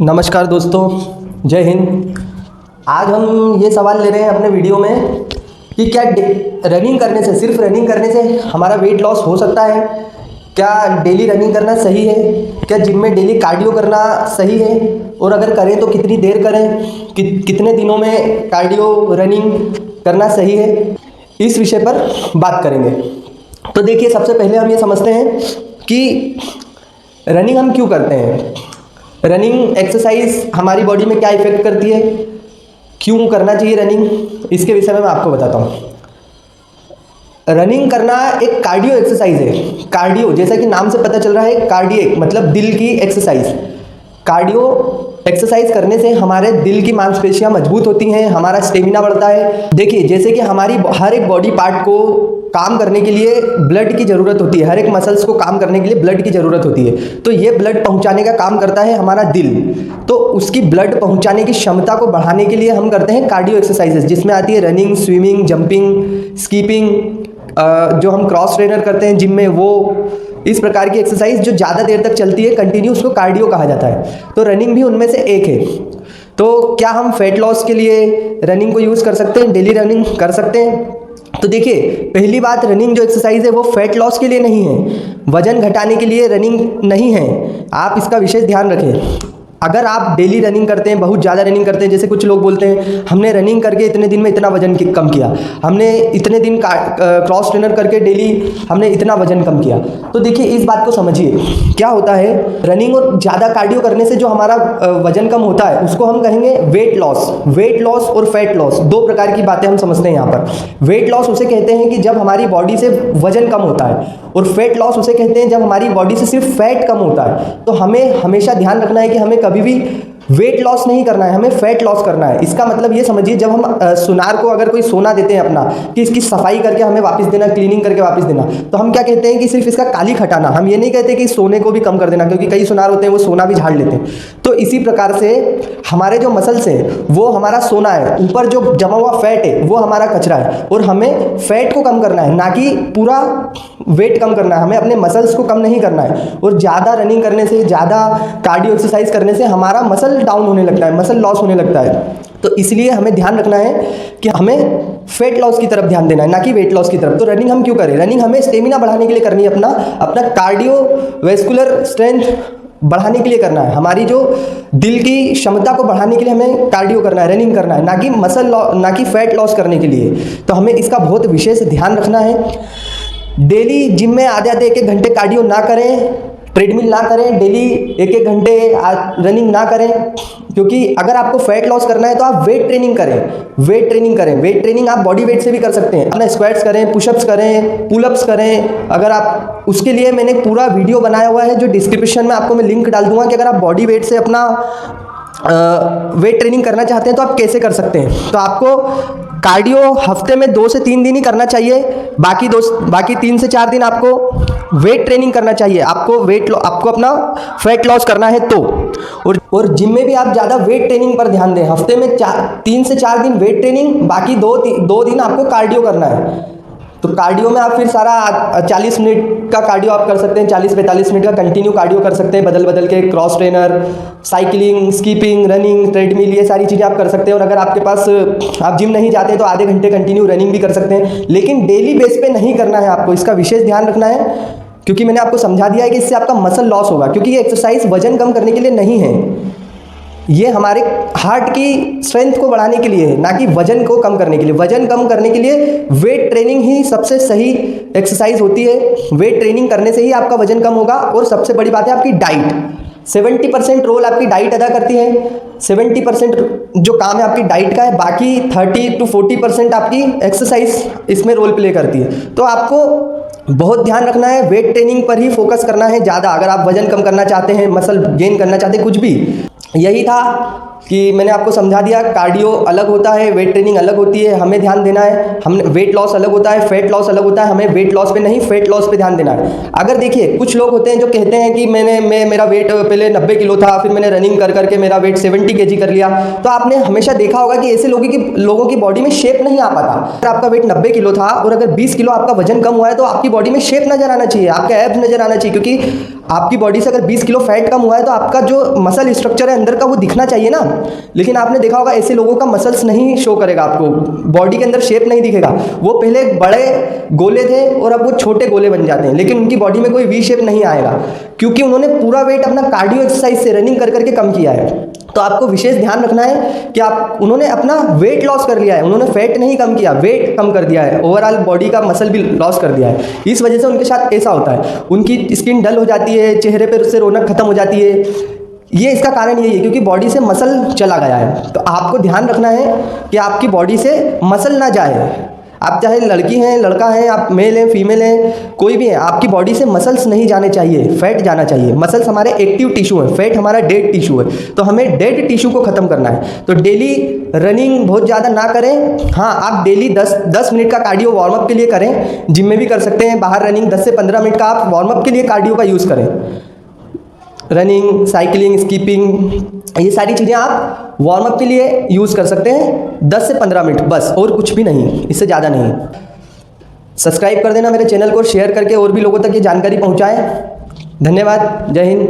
नमस्कार दोस्तों, जय हिंद। आज हम ये सवाल ले रहे हैं अपने वीडियो में कि क्या रनिंग करने से, सिर्फ रनिंग करने से हमारा वेट लॉस हो सकता है? क्या डेली रनिंग करना सही है? क्या जिम में डेली कार्डियो करना सही है? और अगर करें तो कितनी देर करें? कितने दिनों में कार्डियो रनिंग करना सही है? इस विषय पर बात करेंगे। तो देखिए, सबसे पहले हम ये समझते हैं कि रनिंग हम क्यों करते हैं। रनिंग एक्सरसाइज हमारी बॉडी में क्या इफेक्ट करती है, क्यों करना चाहिए रनिंग, इसके विषय में मैं आपको बताता हूँ। रनिंग करना एक कार्डियो एक्सरसाइज है। कार्डियो जैसा कि नाम से पता चल रहा है, कार्डियक मतलब दिल की एक्सरसाइज। कार्डियो एक्सरसाइज करने से हमारे दिल की मांसपेशियां मजबूत होती हैं, हमारा स्टेमिना बढ़ता है। देखिए, जैसे कि हमारी हर एक बॉडी पार्ट को काम करने के लिए ब्लड की ज़रूरत होती है, हर एक मसल्स को काम करने के लिए ब्लड की ज़रूरत होती है। तो ये ब्लड पहुंचाने का काम करता है हमारा दिल। तो उसकी ब्लड पहुंचाने की क्षमता को बढ़ाने के लिए हम करते हैं कार्डियो एक्सरसाइजेस, जिसमें आती है रनिंग, स्विमिंग, जंपिंग, स्कीपिंग, जो हम क्रॉस ट्रेनर करते हैं जिम में, वो इस प्रकार की एक्सरसाइज जो ज़्यादा देर तक चलती है कंटिन्यू, उसको कार्डियो कहा जाता है। तो रनिंग भी उनमें से एक है। तो क्या हम फैट लॉस के लिए रनिंग को यूज़ कर सकते हैं, डेली रनिंग कर सकते हैं? तो देखिए, पहली बात, रनिंग जो एक्सरसाइज है वो फैट लॉस के लिए नहीं है, वजन घटाने के लिए रनिंग नहीं है। आप इसका विशेष ध्यान रखें। अगर आप डेली रनिंग करते हैं, बहुत ज़्यादा रनिंग करते हैं, जैसे कुछ लोग बोलते हैं हमने रनिंग करके इतने दिन में इतना वजन कम किया, हमने इतने दिन क्रॉस ट्रेनर करके डेली हमने इतना वजन कम किया। तो देखिए, इस बात को समझिए, क्या होता है, रनिंग और ज़्यादा कार्डियो करने से जो हमारा वजन कम होता है उसको हम कहेंगे वेट लॉस। वेट लॉस और फैट लॉस दो प्रकार की बातें हम समझते हैं यहाँ पर। वेट लॉस उसे कहते हैं कि जब हमारी बॉडी से वजन कम होता है, और फैट लॉस उसे कहते हैं जब हमारी बॉडी से सिर्फ फैट कम होता है। तो हमें हमेशा ध्यान रखना है कि हमें कभी भी वेट लॉस नहीं करना है, हमें फैट लॉस करना है। इसका मतलब ये समझिए, जब हम सुनार को अगर कोई सोना देते हैं अपना, कि इसकी सफाई करके हमें वापस देना, क्लीनिंग करके वापस देना, तो हम क्या कहते हैं कि सिर्फ इसका कालिख हटाना। हम ये नहीं कहते कि सोने को भी कम कर देना, क्योंकि कई सुनार होते हैं वो सोना भी झाड़ लेते हैं। तो इसी प्रकार से हमारे जो मसल्स हैं वो हमारा सोना है, ऊपर जो जमा हुआ फैट है वो हमारा कचरा है, और हमें फैट को कम करना है, ना कि पूरा वेट कम करना है। हमें अपने मसल्स को कम नहीं करना है। और ज़्यादा रनिंग करने से, ज़्यादा कार्डियो एक्सरसाइज करने से हमारा मसल डाउन होने लगता है, मसल लॉस होने लगता है। तो इसलिए हमें ध्यान रखना है कि हमें फैट लॉस की तरफ ध्यान देना है, ना कि वेट लॉस की तरफ। तो रनिंग हम क्यों करें? रनिंग हमें स्टेमिना बढ़ाने के लिए करनी है, अपना कार्डियोवैस्कुलर स्ट्रेंथ बढ़ाने के लिए करना है। हमारी जो दिल की क्षमता को बढ़ाने के लिए हमें कार्डियो करना है, रनिंग करना है, ना कि ना कि फैट लॉस करने के लिए। तो हमें इसका बहुत विशेष ध्यान रखना है। डेली जिम में आधे 1-1 घंटे कार्डियो ना करें, ट्रेडमिल ना करें, डेली 1-1 घंटे रनिंग ना करें, क्योंकि अगर आपको फैट लॉस करना है तो आप वेट ट्रेनिंग करें। वेट ट्रेनिंग करें, वेट ट्रेनिंग आप बॉडी वेट से भी कर सकते हैं। अपना स्क्वाट्स करें, पुशअप्स करें, पुलअप्स करें। अगर आप उसके लिए मैंने पूरा वीडियो बनाया हुआ है, जो डिस्क्रिप्शन में आपको मैं लिंक डाल दूंगा, कि अगर आप बॉडी वेट से अपना वेट ट्रेनिंग करना चाहते हैं तो आप कैसे कर सकते हैं। तो आपको कार्डियो हफ्ते में 2 से 3 दिन ही करना चाहिए, बाकी 3 से 4 दिन आपको वेट ट्रेनिंग करना चाहिए। आपको अपना फैट लॉस करना है तो। और जिम में भी आप ज़्यादा वेट ट्रेनिंग पर ध्यान दें। हफ्ते में 3 से 4 दिन वेट ट्रेनिंग, बाकी 2 दिन आपको कार्डियो करना है। तो कार्डियो में आप फिर सारा 40 मिनट का कार्डियो आप कर सकते हैं, 40-45 मिनट का कंटिन्यू कार्डियो कर सकते हैं, बदल बदल के cross trainer, cycling, skipping, running, treadmill, ये सारी चीज़ें आप कर सकते हैं। और अगर आपके पास, आप जिम नहीं जाते तो आधे घंटे कंटिन्यू रनिंग भी कर सकते हैं, लेकिन डेली बेस पे नहीं करना है आपको। इसका विशेष ध्यान रखना है, क्योंकि मैंने आपको समझा दिया है कि इससे आपका मसल लॉस होगा, क्योंकि ये एक्सरसाइज वजन कम करने के लिए नहीं है, ये हमारे हार्ट की स्ट्रेंथ को बढ़ाने के लिए है, ना कि वजन को कम करने के लिए। वजन कम करने के लिए वेट ट्रेनिंग ही सबसे सही एक्सरसाइज होती है। वेट ट्रेनिंग करने से ही आपका वजन कम होगा। और सबसे बड़ी बात है आपकी डाइट। 70% रोल आपकी डाइट अदा करती है। 70% जो काम है आपकी डाइट का है, बाकी 30-40% आपकी एक्सरसाइज इसमें रोल प्ले करती है। तो आपको बहुत ध्यान रखना है, वेट ट्रेनिंग पर ही फोकस करना है ज़्यादा। अगर आप वजन कम करना चाहते हैं, मसल गेन करना चाहते हैं, कुछ भी, यही था कि मैंने आपको समझा दिया। कार्डियो अलग होता है, वेट ट्रेनिंग अलग होती है, हमें ध्यान देना है। हमने वेट लॉस अलग होता है, फैट लॉस अलग होता है, हमें वेट लॉस पे नहीं फैट लॉस पे ध्यान देना है। अगर देखिए, कुछ लोग होते हैं जो कहते हैं कि मेरा वेट पहले 90 किलो था, फिर मैंने रनिंग कर करके मेरा वेट 70 kg कर लिया। तो आपने हमेशा देखा होगा कि ऐसे लोगों की बॉडी में शेप नहीं आ पाता। अगर आपका वेट 90 किलो था और अगर 20 किलो आपका वजन कम हुआ है तो आपकी बॉडी में शेप नज़र आना चाहिए, आपका एब्स नज़र आना चाहिए, क्योंकि आपकी बॉडी से अगर 20 किलो फैट कम हुआ है तो आपका जो मसल स्ट्रक्चर है अंदर का वो दिखना चाहिए ना। लेकिन आपने देखा होगा ऐसे लोगों का मसल्स नहीं शो करेगा आपको, बॉडी के अंदर शेप नहीं दिखेगा। वो पहले बड़े गोले थे और अब वो छोटे गोले बन जाते हैं, लेकिन उनकी बॉडी में कोई वी शेप नहीं आएगा, क्योंकि उन्होंने पूरा वेट अपना कार्डियो एक्सरसाइज से, रनिंग कर करके कम किया है। तो आपको विशेष ध्यान रखना है कि उन्होंने अपना वेट लॉस कर लिया है, उन्होंने फैट नहीं कम किया, वेट कम कर दिया है, ओवरऑल बॉडी का मसल भी लॉस कर दिया है। इस वजह से उनके साथ ऐसा होता है, उनकी स्किन डल हो जाती है, चेहरे पर उससे रौनक खत्म हो जाती है। ये इसका कारण यही है क्योंकि बॉडी से मसल चला गया है। तो आपको ध्यान रखना है कि आपकी बॉडी से मसल ना जाए। आप चाहे लड़की हैं, लड़का हैं, आप मेल हैं, फीमेल हैं, कोई भी है, आपकी बॉडी से मसल्स नहीं जाने चाहिए, फैट जाना चाहिए। मसल्स हमारे एक्टिव टिश्यू है, फैट हमारा डेड टिश्यू है। तो हमें डेड टिश्यू को ख़त्म करना है। तो डेली रनिंग बहुत ज़्यादा ना करें। हाँ, आप डेली 10 मिनट का कार्डियो वार्म अप के लिए करें, जिम में भी कर सकते हैं। बाहर रनिंग 10 से 15 मिनट का आप वार्म अप के लिए कार्डियो का यूज़ करें। रनिंग, साइकिलिंग, स्कीपिंग, ये सारी चीज़ें आप वार्म अप के लिए यूज़ कर सकते हैं 10 से 15 मिनट, बस, और कुछ भी नहीं, इससे ज़्यादा नहीं। सब्सक्राइब कर देना मेरे चैनल को, शेयर करके और भी लोगों तक ये जानकारी पहुंचाएं। धन्यवाद, जय हिंद।